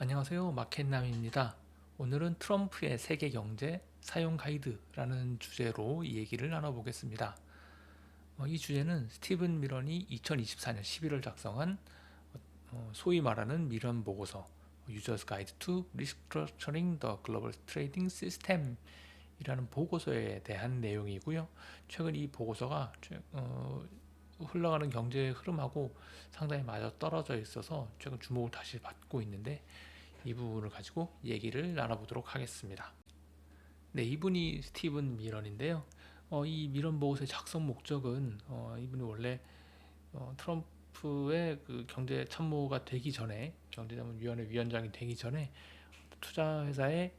안녕하세요. 마켓남입니다. 오늘은 트럼프의 세계 경제 사용 가이드라는 주제로 이 얘기를 나눠보겠습니다. 이 주제는 스티븐 미런이 2024년 11월 작성한 소위 말하는 미런 보고서 Users Guide to Restructuring the Global Trading System 이라는 보고서에 대한 내용이고요. 최근 이 보고서가 흘러가는 경제 흐름하고 상당히 맞아떨어져 있어서 최근 주목을 다시 받고 있는데 이 부분을 가지고 얘기를 나눠보도록 하겠습니다. 네, 이분이 스티븐 미런인데요. 이 미런 보고서의 작성 목적은 이분이 원래 트럼프의 그 경제 참모가 되기 전에 경제자문위원회 위원장이 되기 전에 투자 회사의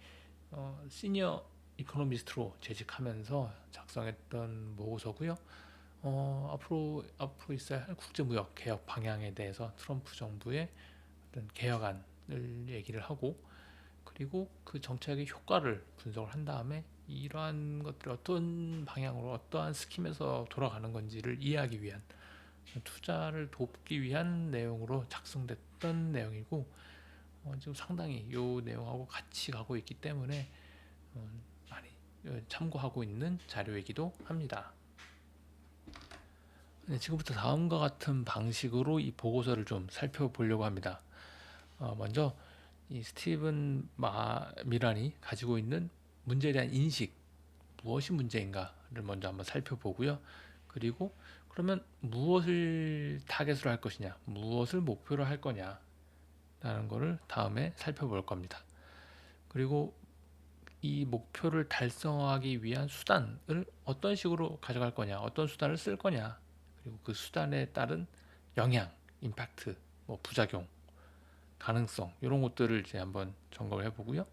시니어 이코노미스트로 재직하면서 작성했던 보고서고요. 앞으로 있어야 할 국제무역 개혁 방향에 대해서 트럼프 정부의 어떤 개혁안을 얘기를 하고 그리고 그 정책의 효과를 분석을 한 다음에 이러한 것들이 어떤 방향으로 어떠한 스킴에서 돌아가는 건지를 이해하기 위한 투자를 돕기 위한 내용으로 작성됐던 내용이고 지금 상당히 이 내용하고 같이 가고 있기 때문에 많이 참고하고 있는 자료이기도 합니다. 네, 지금부터 다음과 같은 방식으로 이 보고서를 좀 살펴보려고 합니다. 먼저 이 스티븐 미란이 가지고 있는 문제에 대한 인식, 무엇이 문제인가를 먼저 한번 살펴보고요. 그리고 그러면 무엇을 타겟으로 할 것이냐, 무엇을 목표로 할 거냐라는 것을 다음에 살펴볼 겁니다. 그리고 이 목표를 달성하기 위한 수단을 어떤 식으로 가져갈 거냐, 어떤 수단을 쓸 거냐, 그리고 그 수단에 따른 영향, 임팩트, 뭐 부작용, 가능성 이런 것들을 이제 한번 점검을 해보고요.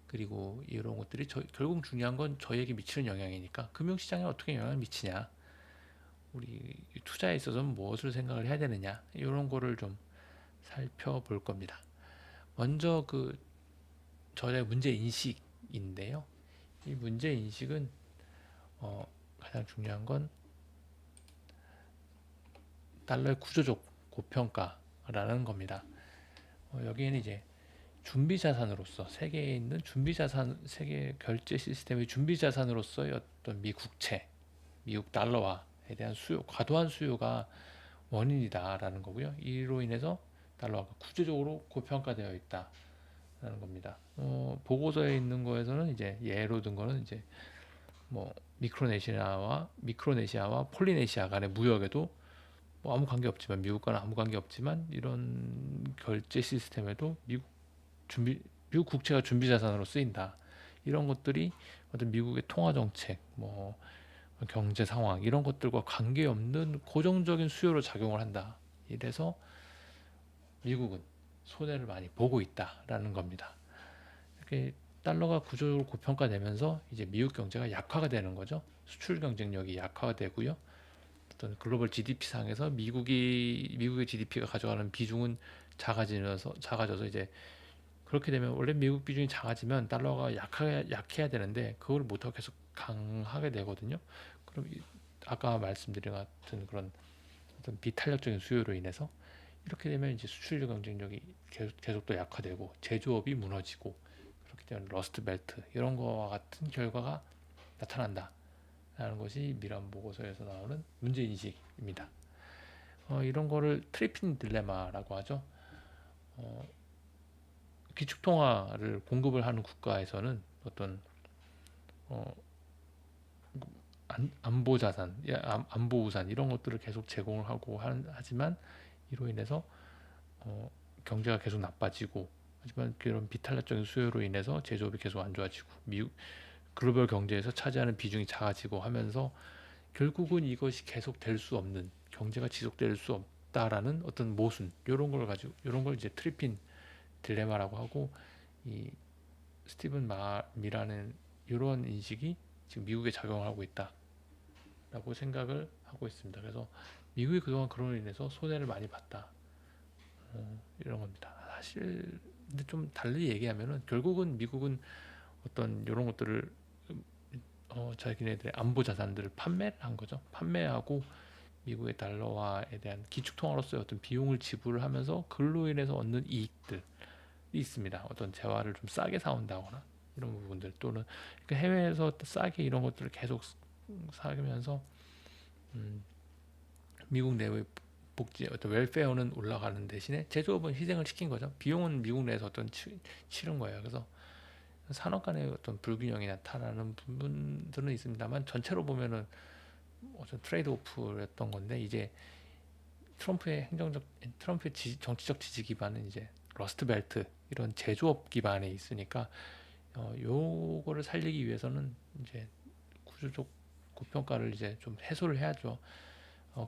그리고 이런 것들이 결국 중요한 건 저에게 미치는 영향이니까 금융시장에 어떻게 영향을 미치냐, 우리 투자에 있어서는 무엇을 생각을 해야 되느냐 이런 거를 좀 살펴볼 겁니다. 먼저 그 저의 문제 인식인데요. 이 문제 인식은 가장 중요한 건 달러의 구조적 고평가라는 겁니다. 여기에는 이제 준비 자산으로서 세계에 있는 준비 자산, 세계 결제 시스템의 준비 자산으로서의 어떤 미국채, 미국 달러화에 대한 수요, 과도한 수요가 원인이다라는 거고요. 이로 인해서 달러가 구조적으로 고평가되어 있다라는 겁니다. 보고서에 있는 거에서는 이제 예로 든 거는 이제 뭐 미크로네시아와 폴리네시아 간의 무역에도 뭐 아무 관계 없지만 미국과는 아무 관계 없지만 이런 결제 시스템에도 미국 국채가 준비 자산으로 쓰인다. 이런 것들이 어떤 미국의 통화 정책, 뭐 경제 상황 이런 것들과 관계없는 고정적인 수요로 작용을 한다. 이래서 미국은 손해를 많이 보고 있다라는 겁니다. 이렇게 달러가 구조적으로 고평가되면서 이제 미국 경제가 약화가 되는 거죠. 수출 경쟁력이 약화가 되고요. 어떤 글로벌 GDP 상에서 미국의 GDP가 가져가는 비중은 작아져서 이제 그렇게 되면 원래 미국 비중이 작아지면 달러가 약해야 되는데 그걸 못하고 계속 강하게 되거든요. 그럼 아까 말씀드린 같은 그런 어떤 비탄력적인 수요로 인해서 이렇게 되면 이제 수출 경쟁력이 계속 또 약화되고 제조업이 무너지고 그렇기 때문에 러스트 벨트 이런 거와 같은 결과가 나타난다라는 것이 미란 보고서에서 나오는 문제 인식입니다. 이런 거를 트리핀 딜레마라고 하죠. 어, 기축통화를 공급을 하는 국가에서는 어떤 어, 안보 자산, 안보 우산 이런 것들을 계속 제공을 하고 하지만 이로 인해서 어, 경제가 계속 나빠지고 하지만 그런 비탄력적인 수요로 인해서 제조업이 계속 안 좋아지고 미국 글로벌 경제에서 차지하는 비중이 작아지고 하면서 결국은 이것이 계속 될 수 없는 경제가 지속될 수 없다라는 어떤 모순 이런 걸 가지고 이런 걸 이제 트리핀 딜레마라고 하고 이 스티븐 미라는 이런 인식이 지금 미국에 작용하고 있다라고 생각을 하고 있습니다. 그래서 미국이 그동안 그로 인해서 손해를 많이 봤다. 이런 겁니다. 사실 근데 좀 달리 얘기하면은 결국은 미국은 어떤 이런 것들을 자기네들의 안보 자산들을 판매를 한 거죠. 판매하고 미국의 달러화에 대한 기축통화로서의 어떤 비용을 지불을 하면서 그로 인해서 얻는 이익들 있습니다. 어떤 재화를 좀 싸게 사온다거나 이런 부분들 또는 그 해외에서 싸게 이런 것들을 계속 사면서 음, 미국 내의 복지 어떤 웰페어는 올라가는 대신에 제조업은 희생을 시킨 거죠. 비용은 미국 내에서 어떤 치른 거예요. 그래서 산업 간의 어떤 불균형이 나타나는 부분들은 있습니다만 전체로 보면은 어떤 트레이드 오프였던 건데 이제 트럼프의 정치적 지지 기반은 이제 러스트 벨트 이런 제조업 기반에 있으니까 요거를 살리기 위해서는 이제 구조적 고평가를 이제 좀 해소를 해야죠.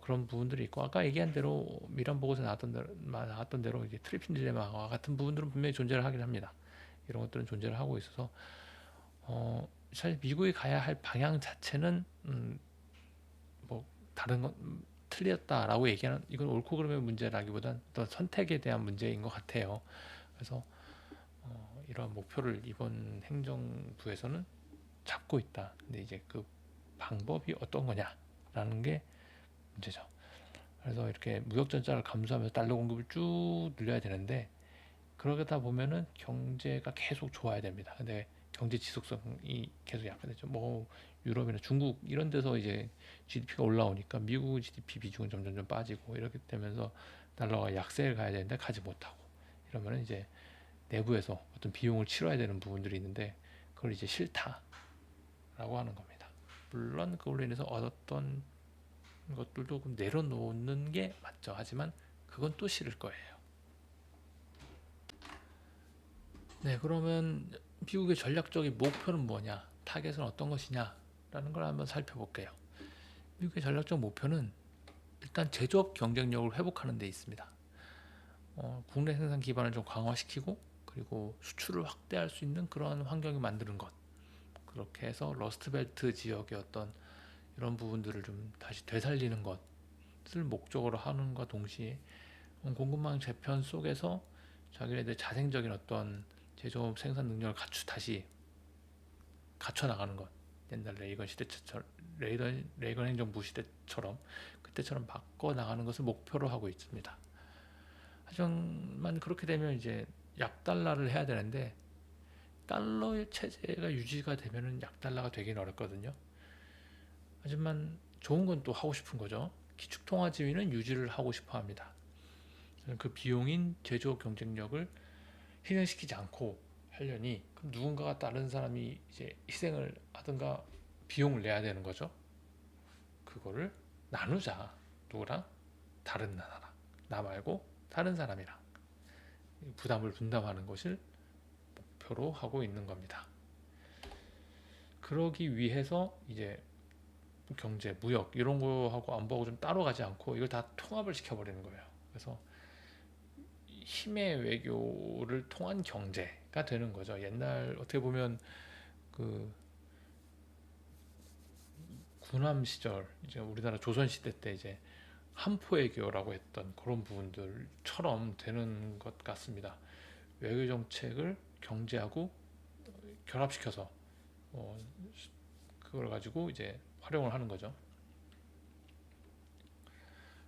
그런 부분들이 있고 아까 얘기한 대로 미란 보고서 나왔던 대로 이제 트리핀 딜레마와 같은 부분들은 분명히 존재를 하긴 합니다. 이런 것들은 존재를 하고 있어서 사실 미국이 가야 할 방향 자체는 뭐 다른 건 틀렸다라고 얘기하는 이건 옳고 그름의 문제라기보단 또 선택에 대한 문제인 것 같아요. 그래서 이러한 목표를 이번 행정부에서는 잡고 있다. 근데 이제 그 방법이 어떤 거냐라는 게 문제죠. 그래서 이렇게 무역 전자를 감소하면서 달러 공급을 쭉 늘려야 되는데 그러다 보면은 경제가 계속 좋아야 됩니다. 근데 경제 지속성이 계속 약화되죠. 뭐 유럽이나 중국 이런 데서 이제 GDP가 올라오니까 미국 GDP 비중은 점점 빠지고 이렇게 되면서 달러가 약세를 가야 되는데 가지 못하고 이러면은 이제 내부에서 어떤 비용을 치러야 되는 부분들이 있는데 그걸 이제 싫다라고 하는 겁니다. 물론 그걸로 인해서 얻었던 것들도 좀 내려놓는 게 맞죠. 하지만 그건 또 싫을 거예요. 네, 그러면 미국의 전략적인 목표는 뭐냐? 타겟은 어떤 것이냐? 라는 걸 한번 살펴볼게요. 미국의 전략적 목표는 일단 제조업 경쟁력을 회복하는 데 있습니다. 국내 생산 기반을 좀 강화시키고 그리고 수출을 확대할 수 있는 그런 환경을 만드는 것. 그렇게 해서 러스트벨트 지역의 어떤 이런 부분들을 좀 다시 되살리는 것을 목적으로 하는과 동시에 공급망 재편 속에서 자기네들 자생적인 어떤 제조업 생산 능력을 다시 갖춰 나가는 것. 옛날 레이건 행정부 시대처럼 그때처럼 바꿔 나가는 것을 목표로 하고 있습니다. 하지만 그렇게 되면 이제 약달러를 해야 되는데 달러 체제가 유지가 되면은 약달러가 되긴 어렵거든요. 하지만 좋은 건 또 하고 싶은 거죠. 기축통화 지위는 유지를 하고 싶어 합니다. 그 비용인 제조업 경쟁력을 희생시키지 않고 하려니 그럼 누군가가 다른 사람이 이제 희생을 하든가 비용을 내야 되는 거죠. 그거를 나누자. 누구랑? 다른 나라랑. 나 말고 다른 사람이랑 부담을 분담하는 것을 목표로 하고 있는 겁니다. 그러기 위해서 이제 경제, 무역 이런 거하고 안보하고 좀 따로 가지 않고 이걸 다 통합을 시켜버리는 거예요. 그래서 힘의 외교를 통한 경제가 되는 거죠. 옛날 어떻게 보면 그 군함 시절 이제 우리나라 조선 시대 때 이제 한포외교라고 했던 그런 부분들처럼 되는 것 같습니다. 외교 정책을 경제하고 결합시켜서 어, 그걸 가지고 이제 활용을 하는 거죠.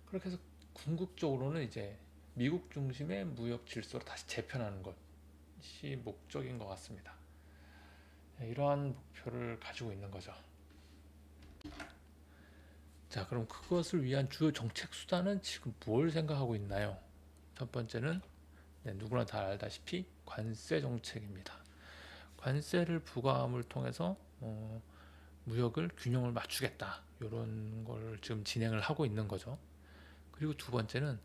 그렇게 해서 궁극적으로는 이제 미국 중심의 무역 질서로 다시 재편하는 것이 목적인 것 같습니다. 네, 이러한 목표를 가지고 있는 거죠. 자, 그럼 그것을 위한 주요 정책 수단은 지금 뭘 생각하고 있나요? 첫 번째는 네, 누구나 다 알다시피 관세 정책입니다. 관세를 부과함을 통해서 무역을 균형을 맞추겠다. 이런 걸 지금 진행을 하고 있는 거죠. 그리고 두 번째는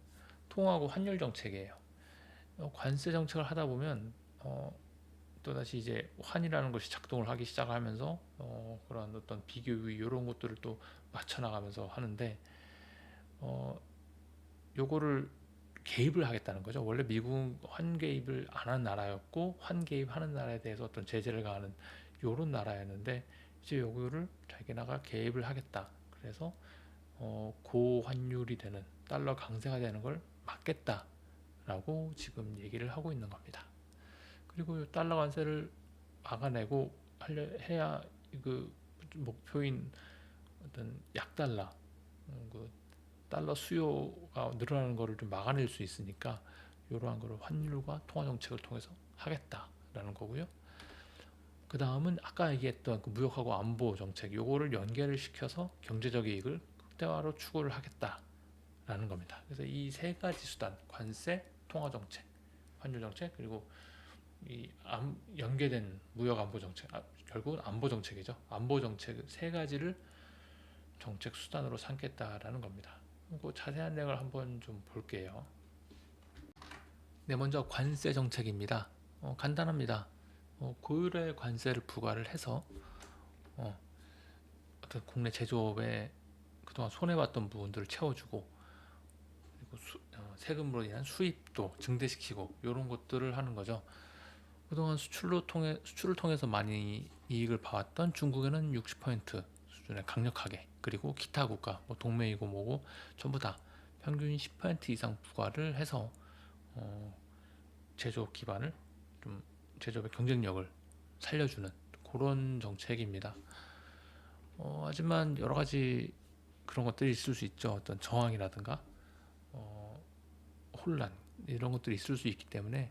통화하고 환율 정책이에요. 관세 정책을 하다 보면 또다시 이제 환이라는 것이 작동을 하기 시작하면서 그런 어떤 비교율 이런 것들을 또 맞춰 나가면서 하는데 요거를 개입을 하겠다는 거죠. 원래 미국 환 개입을 안 한 나라였고 환 개입하는 나라에 대해서 어떤 제재를 가하는 요런 나라였는데 이제 요거를 자기나가 개입을 하겠다. 그래서 고환율이 되는 달러 강세가 되는 걸 막겠다라고 지금 얘기를 하고 있는 겁니다. 그리고 달러 관세를 막아내고 해야 그 목표인 어떤 약달러 그 달러 수요가 늘어나는 것을 좀 막아낼 수 있으니까 이러한 거를 환율과 통화 정책을 통해서 하겠다라는 거고요. 그 다음은 아까 얘기했던 그 무역하고 안보 정책, 요거를 연계를 시켜서 경제적 이익을 극대화로 추구를 하겠다라는 겁니다. 그래서 이 세 가지 수단, 관세, 통화 정책, 환율 정책, 그리고 연계된 무역 안보 정책, 결국은 안보 정책이죠. 안보 정책 세 가지를 정책 수단으로 삼겠다라는 겁니다. 그 자세한 내용을 한번 좀 볼게요. 네, 먼저 관세 정책입니다. 간단합니다. 고율의 관세를 부과를 해서 어떤 국내 제조업에 그동안 손해봤던 부분들을 채워주고, 그리고 세금으로 인한 수입도 증대시키고 이런 것들을 하는 거죠. 그동안 수출을 통해서 많이 이익을 봐왔던 중국에는 60% 수준에 강력하게, 그리고 기타 국가 뭐 동맹이고 뭐고 전부 다 평균 10% 이상 부과를 해서 제조업 기반을 좀, 제조업의 경쟁력을 살려주는 그런 정책입니다. 하지만 여러 가지 그런 것들이 있을 수 있죠. 어떤 저항이라든가 혼란 이런 것들이 있을 수 있기 때문에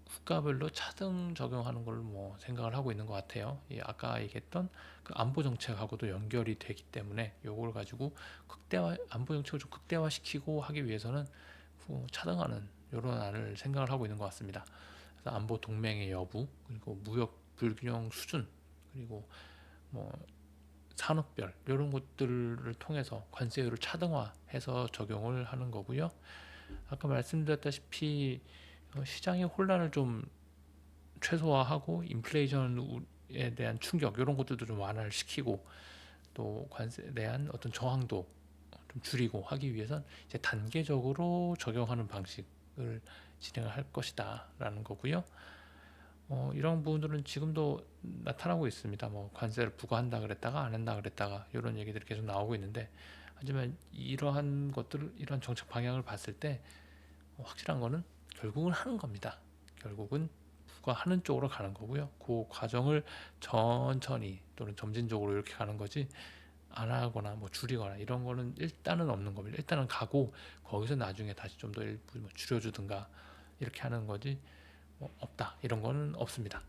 국가별로 차등 적용하는 걸 뭐 생각을 하고 있는 것 같아요. 아까 얘기했던 그 안보 정책하고도 연결이 되기 때문에 요걸 가지고 안보 정책을 좀 극대화시키고 하기 위해서는 차등하는 이런 안을 생각을 하고 있는 것 같습니다. 그래서 안보 동맹의 여부, 그리고 무역 불균형 수준, 그리고 뭐 산업별 이런 것들을 통해서 관세율을 차등화해서 적용을 하는 거고요. 아까 말씀드렸다시피 시장의 혼란을 좀 최소화하고 인플레이션에 대한 충격 이런 것들도 좀 완화를 시키고, 또 관세에 대한 어떤 저항도 좀 줄이고 하기 위해선 이제 단계적으로 적용하는 방식을 진행을 할 것이다라는 거고요. 이런 부분들은 지금도 나타나고 있습니다. 뭐 관세를 부과한다 그랬다가 안 한다 그랬다가 이런 얘기들이 계속 나오고 있는데, 하지만 이러한 것들을, 이런 정책 방향을 봤을 때 확실한 거는 결국은 하는 겁니다. 결국은 부과하는 쪽으로 가는 거고요. 그 과정을 천천히 또는 점진적으로 이렇게 가는 거지, 안 하거나 뭐 줄이거나 이런 거는 일단은 없는 겁니다. 일단은 가고 거기서 나중에 다시 좀 더 일부 뭐 줄여주든가 이렇게 하는 거지, 없다 이런 거는 없습니다.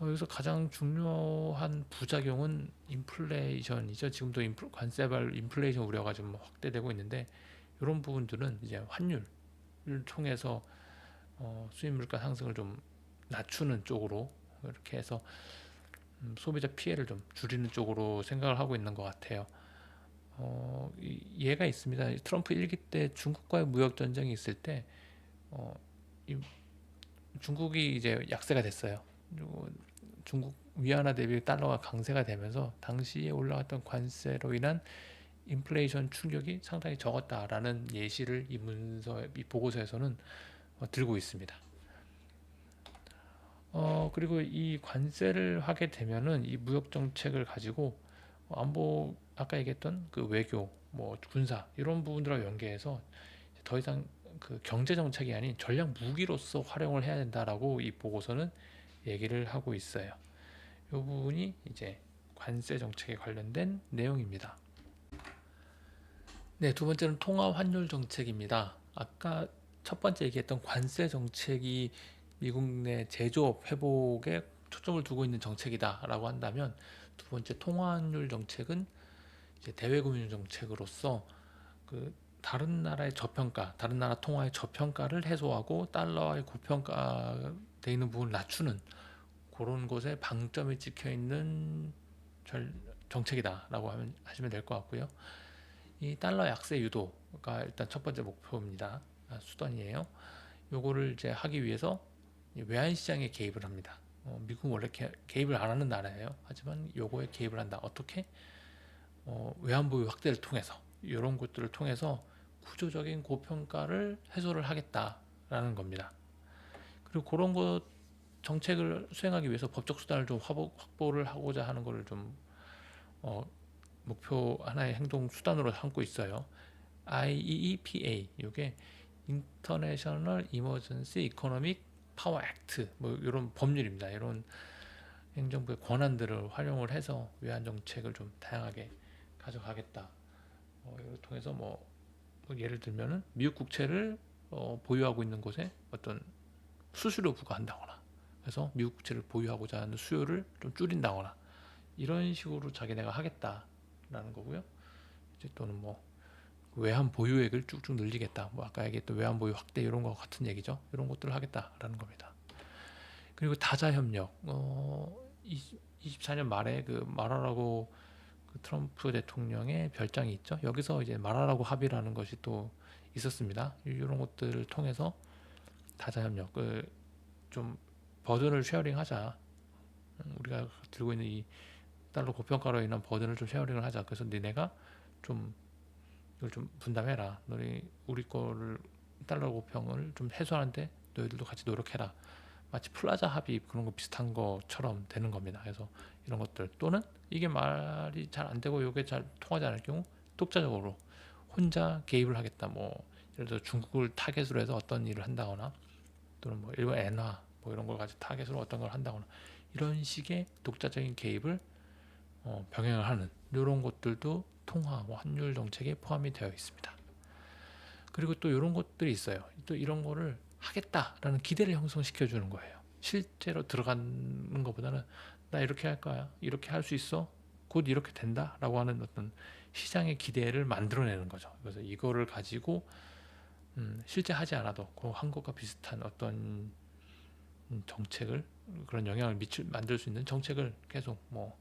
여기서 가장 중요한 부작용은 인플레이션이죠. 지금도 관세발 인플레이션 우려가 좀 확대되고 있는데, 이런 부분들은 이제 환율을 통해서 수입 물가 상승을 좀 낮추는 쪽으로 이렇게 해서 소비자 피해를 좀 줄이는 쪽으로 생각을 하고 있는 것 같아요. 예가 있습니다. 트럼프 1기 때 중국과의 무역 전쟁이 있을 때 어, 중국이 이제 약세가 됐어요. 그리고 중국 위안화 대비 달러가 강세가 되면서 당시에 올라갔던 관세로 인한 인플레이션 충격이 상당히 적었다라는 예시를 이 보고서에서는 들고 있습니다. 그리고 이 관세를 하게 되면은 이 무역 정책을 가지고 안보, 아까 얘기했던 그 외교, 뭐 군사 이런 부분들과 연계해서 더 이상 그 경제 정책이 아닌 전략 무기로서 활용을 해야 된다라고 이 보고서는 얘기를 하고 있어요. 이 부분이 이제 관세 정책에 관련된 내용입니다. 네, 두 번째는 통화 환율 정책입니다. 아까 첫 번째 얘기했던 관세 정책이 미국 내 제조업 회복에 초점을 두고 있는 정책이다라고 한다면, 두 번째 통화 환율 정책은 이제 대외금융 정책으로서 그 다른 나라의 저평가, 다른 나라 통화의 저평가를 해소하고 달러의 고평가돼 있는 부분을 낮추는 그런 곳에 방점이 찍혀 있는 정책이다라고 하시면 될 것 같고요. 이 달러 약세 유도가 일단 첫 번째 목표입니다. 수단이에요. 요거를 이제 하기 위해서 외환 시장에 개입을 합니다. 미국은 원래 개입을 안 하는 나라예요. 하지만 요거에 개입을 한다. 어떻게? 외환 보유 확대를 통해서, 이런 것들을 통해서 구조적인 고평가를 해소를 하겠다라는 겁니다. 그리고 그런 것 정책을 수행하기 위해서 법적 수단을 좀 확보를 하고자 하는 것을 좀 목표 하나의 행동 수단으로 삼고 있어요. IEEPA, 이게 International Emergency Economic Power Act, 뭐 이런 법률입니다. 이런 행정부의 권한들을 활용을 해서 외환 정책을 좀 다양하게 가져가겠다. 이걸 통해서 뭐 예를 들면은 미국 국채를 보유하고 있는 곳에 어떤 수수료 부과한다거나, 그래서 미국 국채를 보유하고자 하는 수요를 좀 줄인다거나, 이런 식으로 자기네가 하겠다라는 거고요. 이제 또는 뭐 외환 보유액을 쭉쭉 늘리겠다, 뭐 아까 얘기했던 외환 보유 확대 이런 거 같은 얘기죠. 이런 것들을 하겠다라는 겁니다. 그리고 다자 협력, 24년 말에 그 말하라고 그 트럼프 대통령의 별장이 있죠. 여기서 이제 말하라고 합의라는 것이 또 있었습니다. 이런 것들을 통해서 다자 협력을 좀 버든을 쉐어링하자. 우리가 들고 있는 이 달러 고평가로 인한 버든을 좀 쉐어링을 하자. 그래서 니네가 좀 이걸 좀 분담해라. 너희 우리 거를 달러 고평을 좀 해소하는데 너희들도 같이 노력해라. 마치 플라자 합의 그런 거 비슷한 것처럼 되는 겁니다. 그래서 이런 것들, 또는 이게 말이 잘 안 되고 이게 잘 통하지 않을 경우 독자적으로 혼자 개입을 하겠다. 뭐 예를 들어 중국을 타겟으로 해서 어떤 일을 한다거나, 또는 뭐 일본 엔화 뭐 이런 걸 가지고 타겟으로 어떤 걸 한다거나, 이런 식의 독자적인 개입을 병행을 하는 이런 것들도 통화, 뭐 환율 정책에 포함이 되어 있습니다. 그리고 또 이런 것들이 있어요. 또 이런 거를 하겠다라는 기대를 형성시켜 주는 거예요. 실제로 들어가는 것보다는 나 이렇게 할 거야, 이렇게 할 수 있어, 곧 이렇게 된다라고 하는 어떤 시장의 기대를 만들어내는 거죠. 그래서 이거를 가지고 실제 하지 않아도 그 한국과 비슷한 어떤 정책을, 그런 영향을 만들 수 있는 정책을 계속 뭐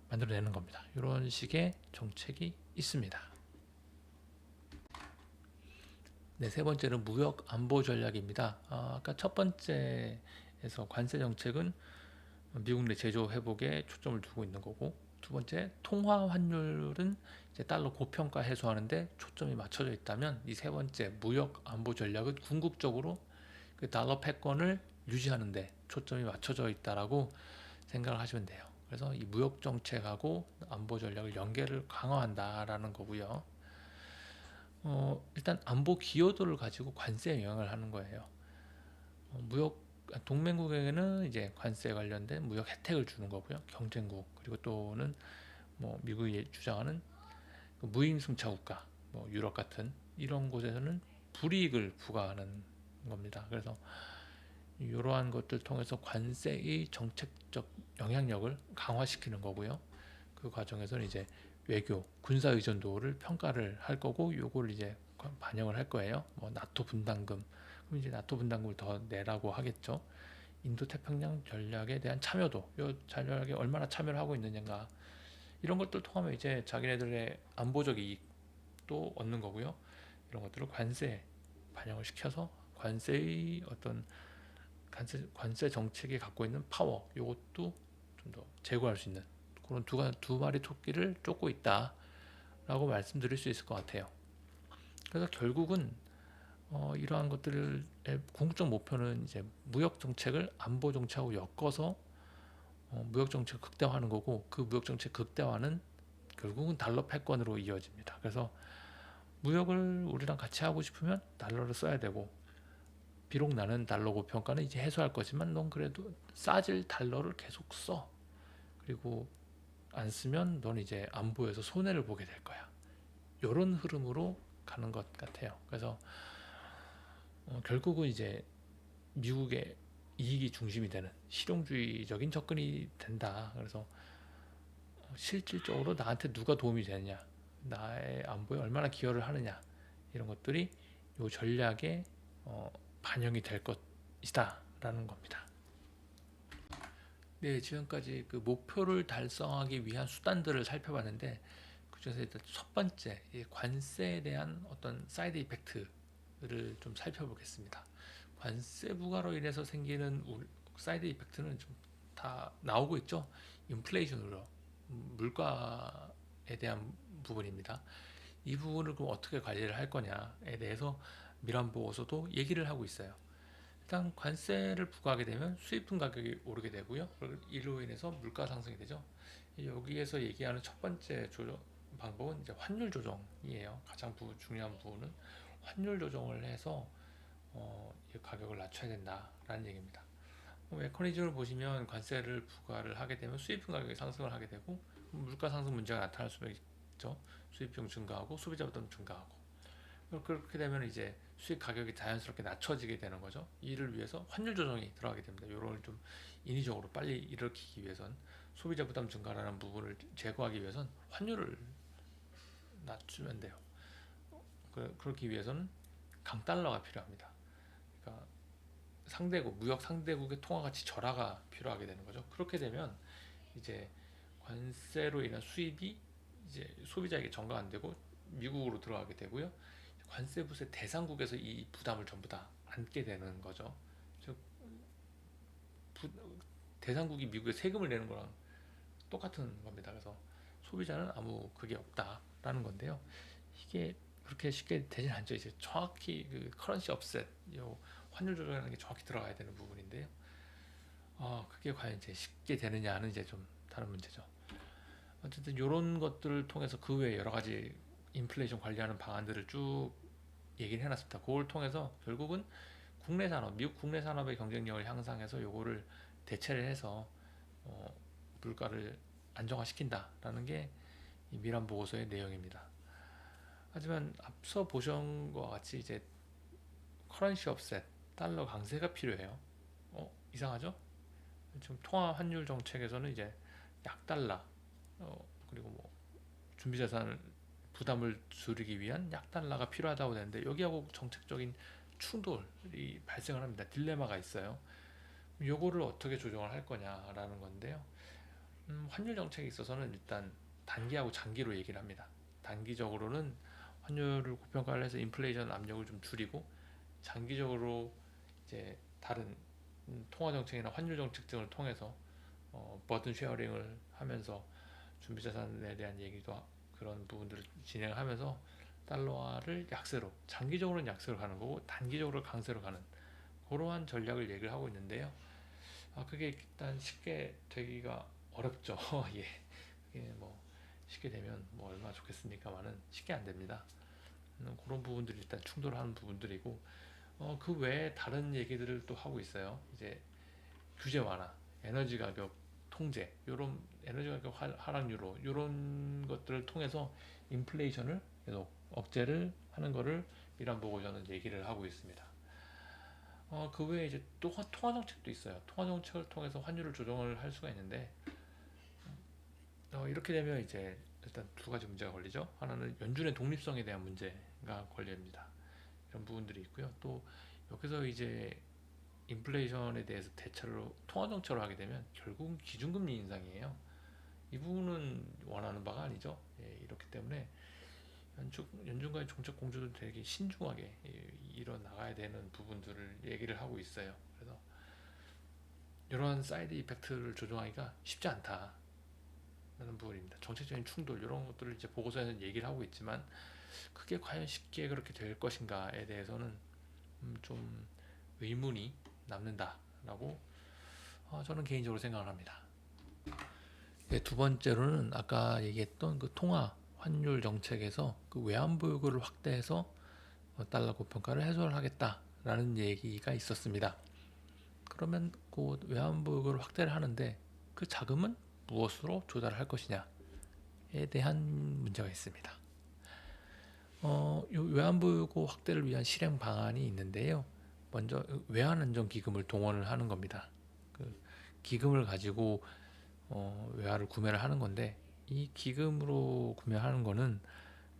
만들어내는 겁니다. 이런 식의 정책이 있습니다. 네, 세 번째는 무역 안보 전략입니다. 아까 첫 번째에서 관세 정책은 미국 내 제조 회복에 초점을 두고 있는 거고, 두 번째 통화 환율은 이제 달러 고평가 해소하는데 초점이 맞춰져 있다면, 이 세 번째 무역 안보 전략은 궁극적으로 그 달러 패권을 유지하는데 초점이 맞춰져 있다라고 생각을 하시면 돼요. 그래서 이 무역 정책하고 안보 전략을 연계를 강화한다라는 거고요. 일단 안보 기여도를 가지고 관세에 영향을 하는 거예요. 무역 동맹국에게는 이제 관세 관련된 무역 혜택을 주는 거고요. 경쟁국, 그리고 또는 뭐 미국이 주장하는 그 무임승차 국가, 뭐 유럽 같은 이런 곳에서는 불이익을 부과하는 겁니다. 그래서 이러한 것들 통해서 관세의 정책적 영향력을 강화시키는 거고요. 그 과정에서는 이제 외교, 군사 의존도를 평가를 할 거고, 요걸 이제 반영을 할 거예요. 뭐 나토 분담금, 그럼 이제 나토 분담금을 더 내라고 하겠죠. 인도 태평양 전략에 대한 참여도, 요 전략에 얼마나 참여를 하고 있느냐가, 이런 것들 통하면 이제 자기네들의 안보적 이익도 얻는 거고요. 이런 것들을 관세에 반영을 시켜서 관세의 어떤 관세 정책이 갖고 있는 파워, 이것도 좀 더 제고할 수 있는 그런 두 마리 토끼를 쫓고 있다라고 말씀드릴 수 있을 것 같아요. 그래서 결국은 이러한 것들의 궁극적 목표는 이제 무역 정책을 안보 정책하고 엮어서 무역 정책을 극대화하는 거고, 그 무역 정책 극대화는 결국은 달러 패권으로 이어집니다. 그래서 무역을 우리랑 같이 하고 싶으면 달러를 써야 되고, 비록 나는 달러 고평가는 이제 해소할 거지만 넌 그래도 싸질 달러를 계속 써. 그리고 안 쓰면 넌 이제 안보에서 손해를 보게 될 거야. 이런 흐름으로 가는 것 같아요. 그래서 결국은 이제 미국의 이익이 중심이 되는 실용주의적인 접근이 된다. 그래서 실질적으로 나한테 누가 도움이 되느냐, 나의 안보에 얼마나 기여를 하느냐, 이런 것들이 이 전략에 반영이 될 것이다라는 겁니다. 네, 지금까지 그 목표를 달성하기 위한 수단들을 살펴봤는데, 그중에서 일단 첫 번째, 이 관세에 대한 어떤 사이드 이펙트를 좀 살펴보겠습니다. 관세 부과로 인해서 생기는 사이드 이펙트는 좀 다 나오고 있죠. 인플레이션으로, 물가에 대한 부분입니다. 이 부분을 그럼 어떻게 관리를 할 거냐에 대해서 미란 보고서도 얘기를 하고 있어요. 일단 관세를 부과하게 되면 수입품 가격이 오르게 되고요. 이로 인해서 물가 상승이 되죠. 여기에서 얘기하는 첫 번째 방법은 이제 환율 조정이에요. 가장 중요한 부분은 환율 조정을 해서 이 가격을 낮춰야 된다라는 얘기입니다. 메커니즘을 보시면 관세를 부과를 하게 되면 수입품 가격이 상승을 하게 되고, 물가 상승 문제가 나타날 수가 있죠. 수입 비용 증가하고 소비자 부담 증가하고. 그렇게 되면 이제 수익 가격이 자연스럽게 낮춰지게 되는 거죠. 이를 위해서 환율 조정이 들어가게 됩니다. 이걸 좀 인위적으로 빨리 일으키기 위해선 소비자 부담 증가라는 부분을 제거하기 위해선 환율을 낮추면 돼요. 그렇기 위해서는 강달러가 필요합니다. 그러니까 상대국, 무역 상대국의 통화 가치 절하가 필요하게 되는 거죠. 그렇게 되면 이제 관세로 인한 수입이 이제 소비자에게 전가 안 되고 미국으로 들어가게 되고요. 관세 부세 대상국에서 이 부담을 전부 다 안게 되는 거죠. 즉 대상국이 미국에 세금을 내는 거랑 똑같은 겁니다. 그래서 소비자는 아무 그게 없다라는 건데요. 이게 그렇게 쉽게 되진 않죠. 이제 정확히 그 커런시 업셋, 요 환율 조정이라는 게 정확히 들어가야 되는 부분인데요. 그게 과연 이제 쉽게 되느냐는 이제 좀 다른 문제죠. 어쨌든 이런 것들을 통해서 그 외에 여러 가지 인플레이션 관리하는 방안들을 쭉 얘기를 해놨습니다. 그걸 통해서 결국은 국내 산업, 미국 국내 산업의 경쟁력을 향상해서 요거를 대체를 해서 어, 물가를 안정화시킨다라는 게 이 미란 보고서의 내용입니다. 하지만 앞서 보신 것과 같이 이제 커런시 업셋, 달러 강세가 필요해요. 이상하죠? 지금 통화 환율 정책에서는 이제 약달러, 그리고 뭐 준비자산 부담을 줄이기 위한 약달러가 필요하다고 되는데 여기하고 정책적인 충돌이 발생을 합니다. 딜레마가 있어요. 요거를 어떻게 조정을 할 거냐라는 건데요. 환율 정책에 있어서는 일단 단기하고 장기로 얘기를 합니다. 단기적으로는 환율을 고평가를 해서 인플레이션 압력을 좀 줄이고 장기적으로 이제 다른 통화 정책이나 환율 정책 등을 통해서 버든 쉐어링을 하면서 준비자산에 대한 얘기도 그런 부분들을 진행하면서 달러화를 약세로 장기적으로는 약세로 가는 거고 단기적으로 강세로 가는 그러한 전략을 얘기를 하고 있는데요. 그게 일단 쉽게 되기가 어렵죠. 예, 그게 뭐 쉽게 되면 뭐 얼마나 좋겠습니까만은 쉽게 안 됩니다. 그런 부분들이 일단 충돌하는 부분들이고 그 외에 다른 얘기들을 또 하고 있어요. 이제 규제 완화, 에너지 가격 통제, 요런 에너지 가격 하락률로 요런 것들을 통해서 인플레이션을 계속 억제를 하는 거를 미란 보고서는 얘기를 하고 있습니다. 그 외에 이제 또 통화 정책도 있어요. 통화 정책을 통해서 환율을 조정을 할 수가 있는데 이렇게 되면 이제 일단 두 가지 문제가 걸리죠. 하나는 연준의 독립성에 대한 문제가 걸립니다. 이런 부분들이 있고요. 또 여기서 이제 인플레이션에 대해서 대처를 통화 정책으로 하게 되면 결국은 기준금리 인상이에요. 이 부분은 원하는 바가 아니죠. 예, 이렇기 때문에 연준과의 정책 공조도 되게 신중하게 일어 나가야 되는 부분들을 얘기를 하고 있어요. 그래서 이러한 사이드 이펙트를 조정하기가 쉽지 않다는 부분입니다. 정책적인 충돌 이런 것들을 이제 보고서에는 얘기를 하고 있지만 그게 과연 쉽게 그렇게 될 것인가에 대해서는 좀 의문이 남는다라고 저는 개인적으로 생각을 합니다. 네, 두 번째로는 아까 얘기했던 그 통화 환율 정책에서 그 외환보유고를 확대해서 달러 고평가를 해소를 하겠다라는 얘기가 있었습니다. 그러면 그 외환보유고를 확대를 하는데 그 자금은 무엇으로 조달할 것이냐에 대한 문제가 있습니다. 이 외환보유고 확대를 위한 실행 방안이 있는데요. 먼저 외환안정기금을 동원을 하는 겁니다. 그 기금을 가지고 외화를 구매를 하는 건데 이 기금으로 구매하는 거는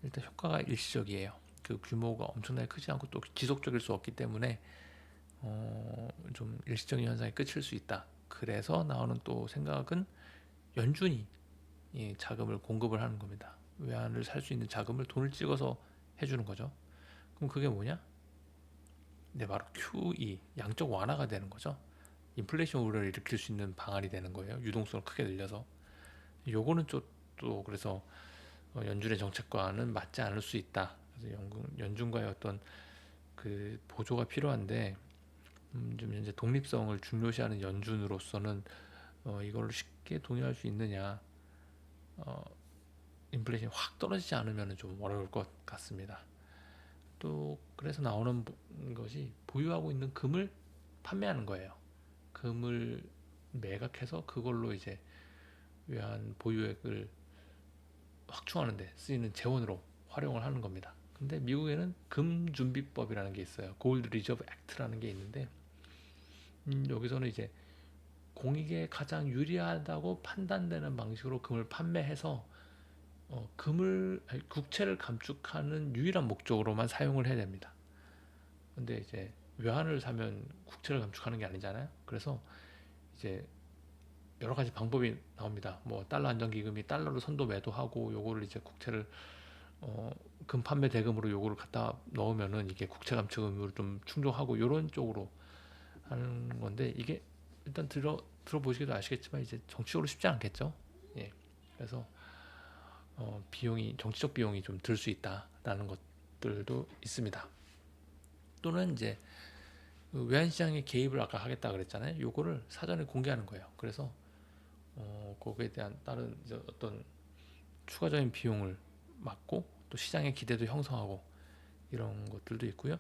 일단 효과가 일시적이에요. 그 규모가 엄청나게 크지 않고 또 지속적일 수 없기 때문에 좀 일시적인 현상이 끝일 수 있다. 그래서 나오는 또 생각은 연준이 이 자금을 공급을 하는 겁니다. 외환을 살 수 있는 자금을 돈을 찍어서 해주는 거죠. 그럼 그게 뭐냐? 네, 바로 QE, 양적 완화가 되는 거죠. 인플레이션 우려를 일으킬 수 있는 방안이 되는 거예요. 유동성을 크게 늘려서. 요거는 또 그래서 연준의 정책과는 맞지 않을 수 있다. 그래서 연준과의 어떤 그 보조가 필요한데 좀 현재 독립성을 중요시하는 연준으로서는 이걸 쉽게 동의할 수 있느냐? 어, 인플레이션이 확 떨어지지 않으면 좀 어려울 것 같습니다. 또 그래서 나오는 것이 보유하고 있는 금을 판매하는 거예요. 금을 매각해서 그걸로 이제 외환 보유액을 확충하는 데 쓰이는 재원으로 활용을 하는 겁니다. 근데 미국에는 금준비법이라는 게 있어요. 골드 리저브 액트라는 게 있는데 여기서는 이제 공익에 가장 유리하다고 판단되는 방식으로 금을 판매해서 국채를 감축하는 유일한 목적으로만 사용을 해야 됩니다. 근데 이제 외환을 사면 국채를 감축하는 게 아니잖아요. 그래서 이제 여러 가지 방법이 나옵니다. 뭐 달러 안정기금이 달러로 선도 매도하고 요거를 이제 국채를 어, 금 판매 대금으로 요거를 갖다 넣으면은 이게 국채 감축 의무를 좀 충족하고 요런 쪽으로 하는 건데 이게 일단 들어보시기도 아시겠지만 이제 정치적으로 쉽지 않겠죠. 예. 그래서 비용이 정치적 비용이 좀 들 수 있다라는 것들도 있습니다. 또는 이제 그 외환시장에 개입을 아까 하겠다 그랬잖아요. 요거를 사전에 공개하는 거예요. 그래서 거기에 대한 다른 이제 어떤 추가적인 비용을 막고 또 시장의 기대도 형성하고 이런 것들도 있고요.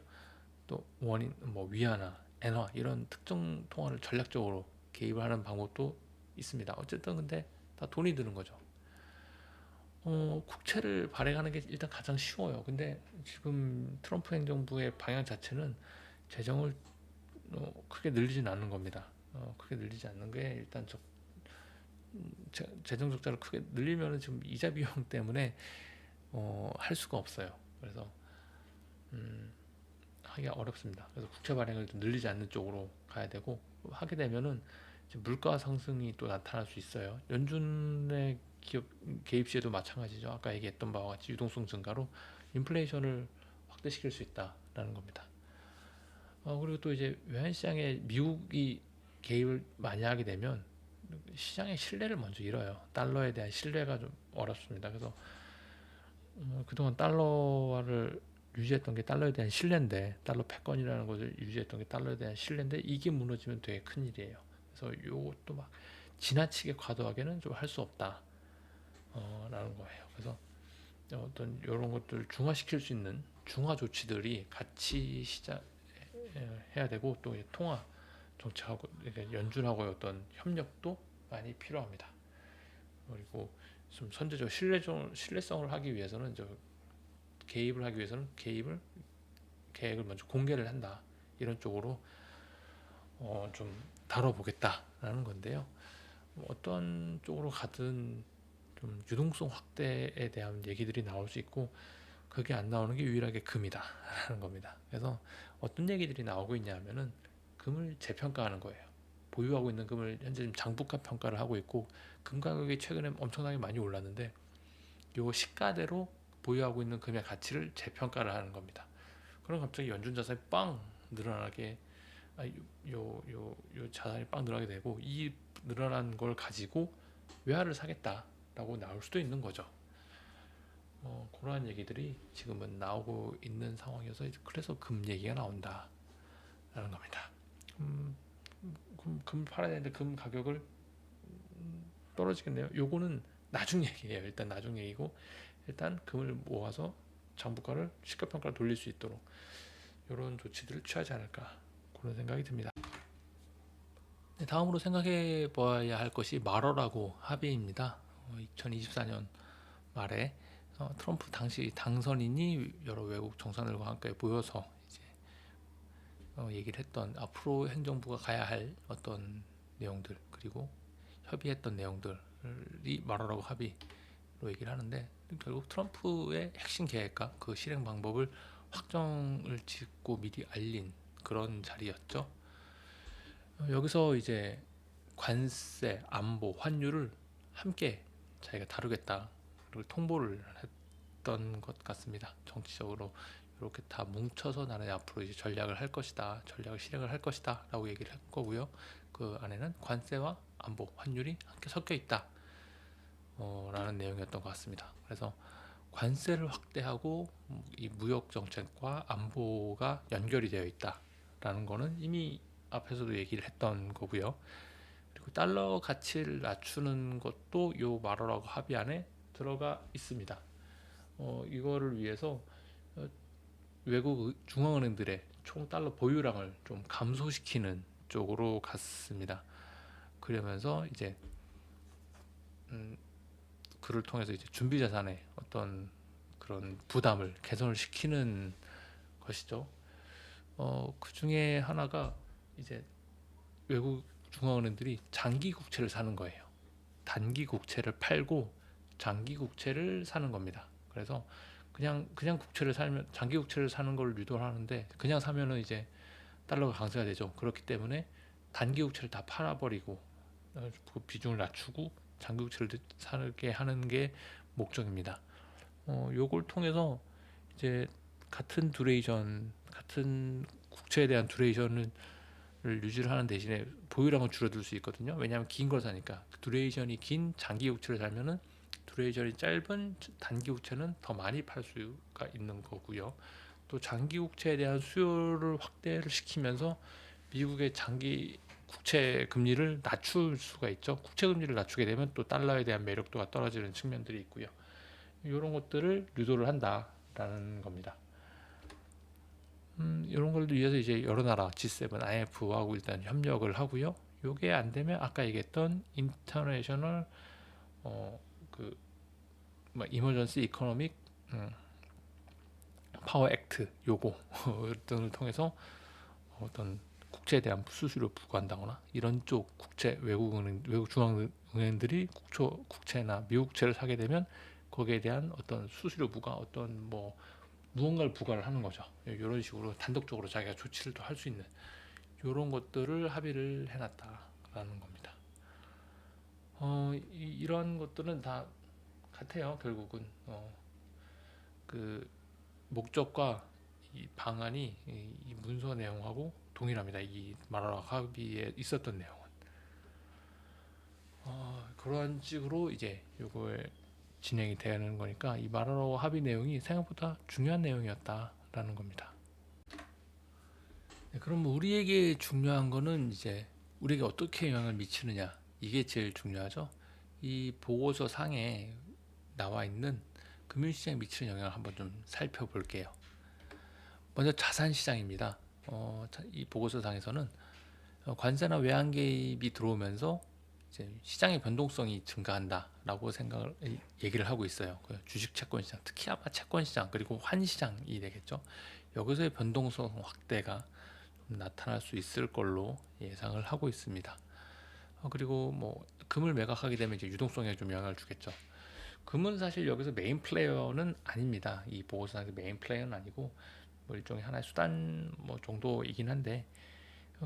또 원인 뭐 위안화, 엔화 이런 특정 통화를 전략적으로 개입을 하는 방법도 있습니다. 어쨌든 근데 다 돈이 드는 거죠. 국채를 발행하는 게 일단 가장 쉬워요. 근데 지금 트럼프 행정부의 방향 자체는 재정을 크게 늘리진 않는 겁니다. 크게 늘리지 않는 게 일단 재정 적자를 크게 늘리면은 지금 이자 비용 때문에 할 수가 없어요. 그래서 하기가 어렵습니다. 그래서 국채 발행을 좀 늘리지 않는 쪽으로 가야 되고 하게 되면은 물가 상승이 또 나타날 수 있어요. 연준의 기업 개입 시에도 마찬가지죠. 아까 얘기했던 바와 같이 유동성 증가로 인플레이션을 확대시킬 수 있다라는 겁니다. 그리고 또 이제 외환시장에 미국이 개입을 많이 하게 되면 시장의 신뢰를 먼저 잃어요. 달러에 대한 신뢰가 좀 어렵습니다. 그래서 그동안 달러화를 유지했던 게 달러에 대한 신뢰인데 달러 패권이라는 것을 유지했던 게 달러에 대한 신뢰인데 이게 무너지면 되게 큰일이에요. 그래서 이것도 막 지나치게 과도하게는 좀 할 수 없다 라는 거예요. 그래서 어떤 이런 것들 중화시킬 수 있는 중화 조치들이 같이 시작해야 되고 또 통화 정책하고 연준하고의 어떤 협력도 많이 필요합니다. 그리고 좀 선제적 신뢰성을 하기 위해서는 개입을 하기 위해서는 계획을 먼저 공개를 한다 이런 쪽으로 좀 다뤄보겠다라는 건데요. 어떤 쪽으로 가든 좀 유동성 확대에 대한 얘기들이 나올 수 있고 그게 안 나오는 게 유일하게 금이다라는 겁니다. 그래서 어떤 얘기들이 나오고 있냐면은 금을 재평가하는 거예요. 보유하고 있는 금을 현재 지금 장부가 평가를 하고 있고 금 가격이 최근에 엄청나게 많이 올랐는데 요 시가대로 보유하고 있는 금의 가치를 재평가를 하는 겁니다. 그럼 갑자기 연준 자산이 빵 늘어나게 요 자산이 빵 늘어나게 되고 이 늘어난 걸 가지고 외화를 사겠다라고 나올 수도 있는 거죠. 그러한 얘기들이 지금은 나오고 있는 상황이어서 그래서 금 얘기가 나온다라는 겁니다. 금 팔아야 되는데 금 가격을 떨어지겠네요. 요거는 나중 얘기예요. 일단 나중 얘기고 일단 금을 모아서 장부가를 시가평가를 돌릴 수 있도록 이런 조치들을 취하지 않을까 그런 생각이 듭니다. 네, 다음으로 생각해 봐야 할 것이 마러라고 합의입니다. 2024년 말에 트럼프 당시 당선인이 여러 외국 정상들과 함께 모여서 이제 얘기를 했던 앞으로 행정부가 가야 할 어떤 내용들 그리고 협의했던 내용들이 마러라고 합의로 얘기를 하는데 결국 트럼프의 핵심 계획과 그 실행 방법을 확정을 짓고 미리 알린 그런 자리였죠. 여기서 이제 관세, 안보, 환율을 함께 자기가 다루겠다 그리고 통보를 했던 것 같습니다. 정치적으로 이렇게 다 뭉쳐서 나는 앞으로 이제 전략을 할 것이다, 전략을 실행을 할 것이다라고 얘기를 할 거고요. 그 안에는 관세와 안보, 환율이 함께 섞여 있다. 라는 내용이었던 것 같습니다. 그래서 관세를 확대하고 이 무역 정책과 안보가 연결이 되어 있다라는 거는 이미 앞에서도 얘기를 했던 거고요. 그리고 달러 가치를 낮추는 것도 요 마러라고 합의 안에 들어가 있습니다. 이거를 위해서 외국 중앙은행들의 총 달러 보유량을 좀 감소시키는 쪽으로 갔습니다. 그러면서 이제 그를 통해서 이제 준비 자산의 어떤 그런 부담을 개선을 시키는 것이죠. 그 중에 하나가 이제 외국 중앙은행들이 장기 국채를 사는 거예요. 단기 국채를 팔고 장기 국채를 사는 겁니다. 그래서 그냥 국채를 사면 장기 국채를 사는 걸 유도를 하는데 그냥 사면은 이제 달러가 강세가 되죠. 그렇기 때문에 단기 국채를 다 팔아버리고 그 비중을 낮추고 장기 국채를 사게 하는 게 목적입니다. 요걸 통해서 이제 같은 두레이션, 같은 국채에 대한 두레이션을 유지를 하는 대신에 보유량은 줄어들 수 있거든요. 왜냐하면 긴 걸 사니까. 두레이션이 긴 장기 국채를 사면은 두레이션이 짧은 단기 국채는 더 많이 팔 수가 있는 거고요. 또 장기 국채에 대한 수요를 확대를 시키면서 미국의 장기 국채 금리를 낮출 수가 있죠. 국채 금리를 낮추게 되면 또 달러에 대한 매력도가 떨어지는 측면들이 있고요. 이런 것들을 유도를 한다라는 겁니다. 이런 걸 위해서 이제 여러 나라 G7, IMF하고 일단 협력을 하고요. 요게 안 되면 아까 얘기했던 인터내셔널 그 이머전시 이코노믹 파워 액트 요거 등을 통해서 어떤 국채에 대한 수수료 부과한다거나 이런 쪽 국채 외국 중앙은행들이 국채나 미국채를 사게 되면 거기에 대한 어떤 수수료 부과 어떤 뭐 무언가를 부과를 하는 거죠. 이런 식으로 단독적으로 자기가 조치를 또 할 수 있는 이런 것들을 합의를 해놨다라는 겁니다. 이러한 것들은 다 같아요. 결국은 그 목적과 이 방안이 이 문서 내용하고 동일합니다. 이 마라락 합의에 있었던 내용은 그러한 식으로 이제 요거에 진행이 되는 거니까 이 마라락 합의 내용이 생각보다 중요한 내용이었다라는 겁니다. 네, 그럼 우리에게 중요한 거는 이제 우리에게 어떻게 영향을 미치느냐 이게 제일 중요하죠. 이 보고서 상에 나와 있는 금융시장에 미치는 영향을 한번 좀 살펴볼게요. 먼저 자산시장입니다. 이 보고서상에서는 관세나 외환 개입이 들어오면서 이제 시장의 변동성이 증가한다라고 얘기를 하고 있어요. 그 주식 채권 시장, 특히 아마 채권 시장 그리고 환 시장이 되겠죠. 여기서의 변동성 확대가 좀 나타날 수 있을 걸로 예상을 하고 있습니다. 그리고 뭐 금을 매각하게 되면 이제 유동성에 좀 영향을 주겠죠. 금은 사실 여기서 메인 플레이어는 아닙니다. 이 보고서상에서 메인 플레이어는 아니고 뭐 일종의 하나의 수단 뭐 정도이긴 한데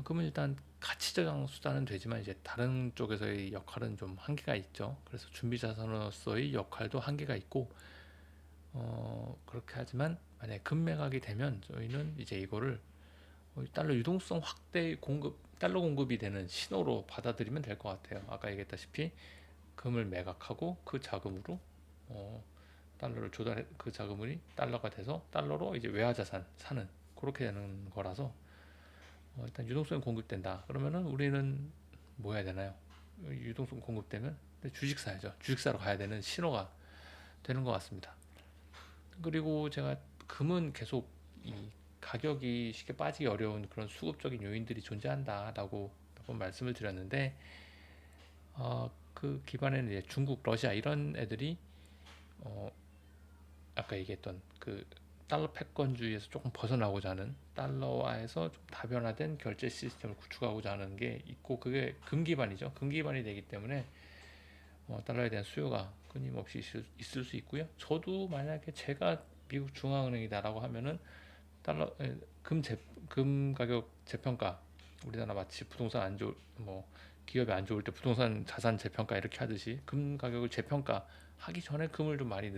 금은 일단 가치저장 수단은 되지만 이제 다른 쪽에서의 역할은 좀 한계가 있죠. 그래서 준비자산으로서의 역할도 한계가 있고 그렇게 하지만 만약에 금 매각이 되면 저희는 이제 이거를 달러 유동성 확대 공급 달러 공급이 되는 신호로 받아들이면 될 것 같아요. 아까 얘기했다시피 금을 매각하고 그 자금으로 달러를 조달해 그 자금이 달러가 돼서 달러로 이제 외화자산 사는 그렇게 되는 거라서 일단 유동성이 공급된다. 그러면은 우리는 뭐 해야 되나요? 유동성 공급되면 주식 사야죠. 주식 사러 가야 되는 신호가 되는 것 같습니다. 그리고 제가 금은 계속 이 가격이 쉽게 빠지기 어려운 그런 수급적인 요인들이 존재한다라고 몇 번 말씀을 드렸는데 그 기반에는 이제 중국, 러시아 이런 애들이 아까 얘기했던 그 달러 패권주의에서 조금 벗어나고자 하는 달러화에서 좀 다변화된 결제 시스템을 구축하고자 하는 게 있고 그게 금 기반이죠. 금 기반이 되기 때문에 달러에 대한 수요가 끊임없이 있을 수 있고요. 저도 만약에 제가 미국 중앙은행이다라고 하면은 달러 금 가격 재평가 우리나라 마치 부동산 안 좋을 뭐 기업이 안 좋을 때 부동산 자산 재평가 이렇게 하듯이 금 가격을 재평가 하기 전에 금을 좀 많이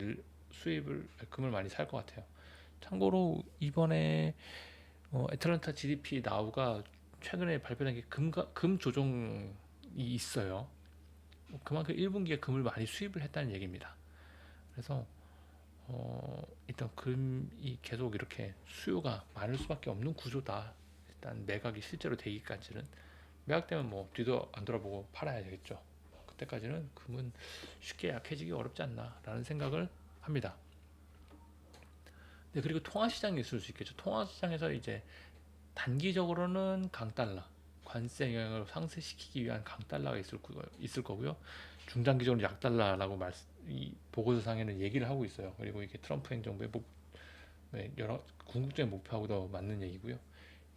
금을 많이 살 것 같아요. 참고로 이번에 애틀란타 GDP 나우가 최근에 발표된 게 금 조정이 있어요. 그만큼 1분기에 금을 많이 수입을 했다는 얘기입니다. 그래서 일단 금이 계속 이렇게 수요가 많을 수밖에 없는 구조다. 일단 매각이 실제로 되기까지는 매각되면 뭐 뒤도 안 돌아보고 팔아야 되겠죠. 그때까지는 금은 쉽게 약해지기 어렵지 않나라는 생각을 합니다. 네, 그리고 통화 시장이 있을 수 있겠죠. 통화 시장에서 이제 단기적으로는 강달러, 관세 영향을 상쇄시키기 위한 강달러가 있을 거고요. 중장기적으로 약달러라고 이 보고서상에는 얘기를 하고 있어요. 그리고 이게 트럼프 행정부의 여러 궁극적인 목표하고도 맞는 얘기고요.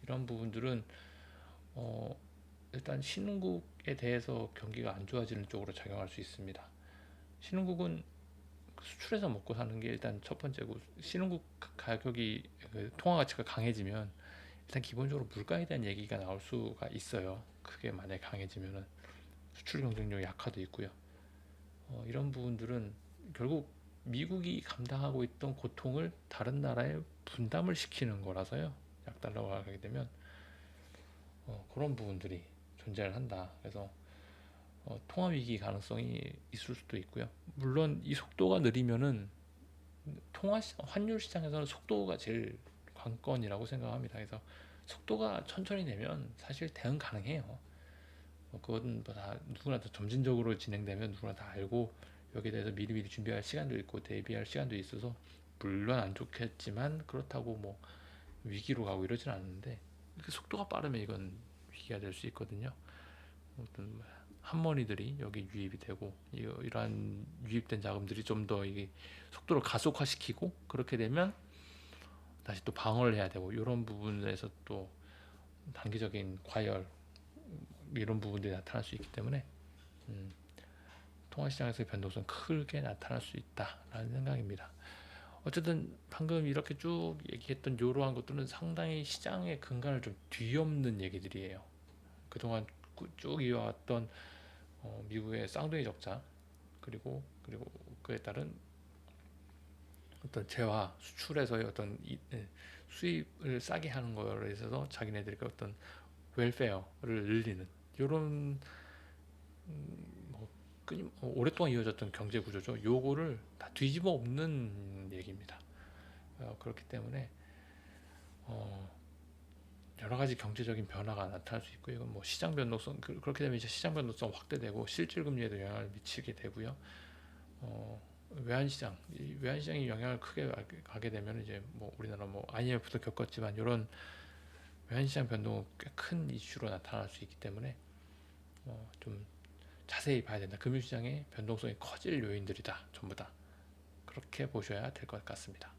이런 부분들은 어, 일단 신흥국에 대해서 경기가 안 좋아지는 쪽으로 작용할 수 있습니다. 신흥국은 수출해서 먹고 사는 게 일단 첫 번째고, 신흥국 가격이 그 통화 가치가 강해지면 일단 기본적으로 물가에 대한 얘기가 나올 수가 있어요. 그게 만약에 강해지면은 수출 경쟁력이 약화도 있고요. 이런 부분들은 결국 미국이 감당하고 있던 고통을 다른 나라에 분담을 시키는 거라서요. 약달러가 가게 되면 그런 부분들이 존재를 한다. 그래서 통화 위기 가능성이 있을 수도 있고요. 물론 이 속도가 느리면은 환율 시장에서는 속도가 제일 관건이라고 생각합니다. 그래서 속도가 천천히 내면 사실 대응 가능해요. 그건 뭐다 누구나 다 점진적으로 진행되면 누구나 다 알고, 여기에 대해서 미리미리 준비할 시간도 있고 대비할 시간도 있어서 물론 안 좋겠지만, 그렇다고 뭐 위기로 가고 이러진 않는데, 이렇게 속도가 빠르면 이건 위기가 될 수 있거든요. 어떤 한머니들이 여기 유입이 되고, 이러한 유입된 자금들이 좀 더 이게 속도를 가속화시키고, 그렇게 되면 다시 또 방어를 해야 되고, 이런 부분에서 또 단기적인 과열, 이런 부분들이 나타날 수 있기 때문에 음, 통화시장에서의 변동성 크게 나타날 수 있다라는 생각입니다. 어쨌든 방금 이렇게 쭉 얘기했던 이러한 것들은 상당히 시장의 근간을 좀 뒤엎는 얘기들이에요. 그동안 쭉 이어왔던 미국의 쌍둥이 적자, 그리고 그에 따른 어떤 재화 수출에서의 어떤 수입을 싸게 하는 거에 있어서 자기네들이 어떤 웰페어를 늘리는 이런 뭐 오랫동안 이어졌던 경제 구조죠. 요거를 다 뒤집어 엎는 얘기입니다. 그렇기 때문에 어, 여러 가지 경제적인 변화가 나타날 수 있고, 이건 뭐 시장 변동성, 그렇게 되면 이제 시장 변동성 확대되고 실질 금리에도 영향을 미치게 되고요. 외환시장, 이 외환시장이 영향을 크게 가게 되면 이제 뭐 우리나라 뭐 IMF도 겪었지만 이런 외환시장 변동은 꽤 큰 이슈로 나타날 수 있기 때문에 좀 자세히 봐야 된다. 금융시장의 변동성이 커질 요인들이다. 전부 다 그렇게 보셔야 될 것 같습니다.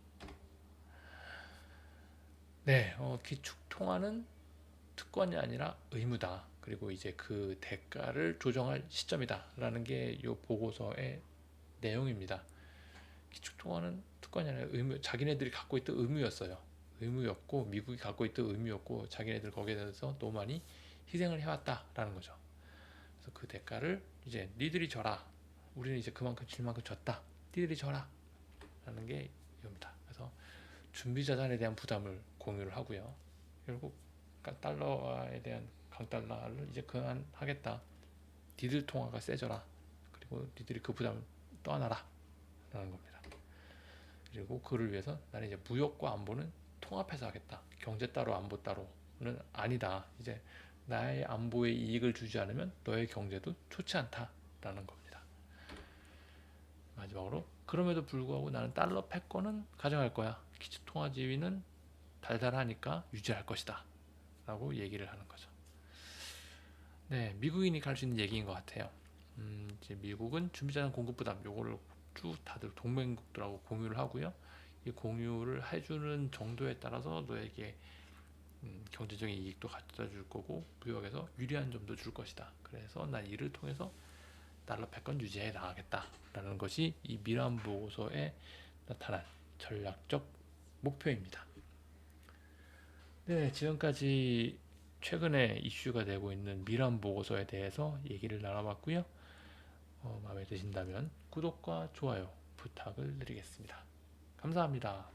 네, 기축통화는 특권이 아니라 의무다. 그리고 이제 그 대가를 조정할 시점이다라는 게 이 보고서의 내용입니다. 기축통화는 특권이 아니라 의무, 자기네들이 갖고 있던 의무였어요. 의무였고, 미국이 갖고 있던 의무였고, 자기네들 거기에 대해서 너무 많이 희생을 해왔다라는 거죠. 그래서 그 대가를 이제 니들이 져라. 우리는 이제 그만큼 질 만큼 졌다. 니들이 져라. 라는 게 이겁니다. 그래서 준비 자산에 대한 부담을 공유를 하고요. 결국 달러에 대한 강달러를 이제 그만하겠다. 니들 통화가 세져라. 그리고 니들이 그 부담을 떠안아라. 라는 겁니다. 그리고 그를 위해서 나는 이제 무역과 안보는 통합해서 하겠다. 경제 따로 안보 따로는 아니다. 이제 나의 안보에 이익을 주지 않으면 너의 경제도 좋지 않다라는 겁니다. 마지막으로, 그럼에도 불구하고 나는 달러 패권은 가져갈 거야. 기축통화 지위는 달달하니까 유지할 것이다. 라고 얘기를 하는 거죠. 네, 미국인이 갈 수 있는 얘기인 것 같아요. 이제 미국은 준비자산 공급 부담, 요거를 쭉 다들 동맹국들하고 공유를 하고요. 이 공유를 해주는 정도에 따라서 너에게 경제적인 이익도 가져다 줄 거고, 무역에서 유리한 점도 줄 것이다. 그래서 난 이를 통해서 달러 패권 유지해 나가겠다라는 것이 이 미란 보고서에 나타난 전략적 목표입니다. 네, 지금까지 최근에 이슈가 되고 있는 미란 보고서에 대해서 얘기를 나눠봤고요. 마음에 드신다면 구독과 좋아요 부탁을 드리겠습니다. 감사합니다.